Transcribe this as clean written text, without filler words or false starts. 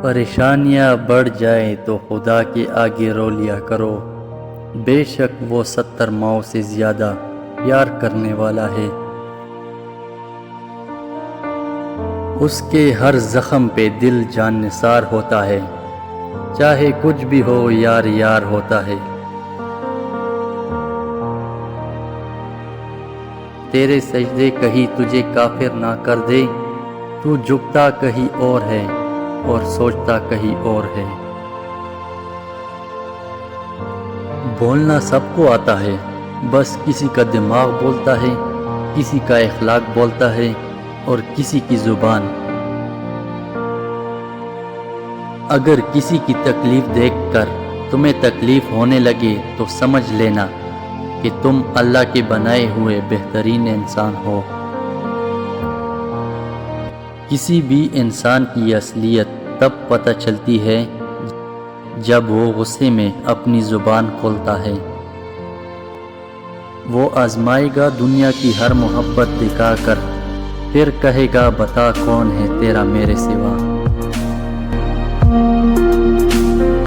پریشانیاں بڑھ جائیں تو خدا کے آگے رو لیا کرو، بے شک وہ 70 ماؤں سے زیادہ پیار کرنے والا ہے۔ اس کے ہر زخم پہ دل جان نثار ہوتا ہے، چاہے کچھ بھی ہو یار یار ہوتا ہے۔ تیرے سجدے کہیں تجھے کافر نہ کر دے، تو جھکتا کہیں اور ہے اور سوچتا کہیں اور ہے۔ بولنا سب کو آتا ہے، بس کسی کا دماغ بولتا ہے، کسی کا اخلاق بولتا ہے اور کسی کی زبان۔ اگر کسی کی تکلیف دیکھ کر تمہیں تکلیف ہونے لگے تو سمجھ لینا کہ تم اللہ کے بنائے ہوئے بہترین انسان ہو۔ کسی بھی انسان کی اصلیت تب پتہ چلتی ہے جب وہ غصے میں اپنی زبان کھولتا ہے۔ وہ آزمائے گا دنیا کی ہر محبت دکھا کر، پھر کہے گا بتا کون ہے تیرا میرے سوا۔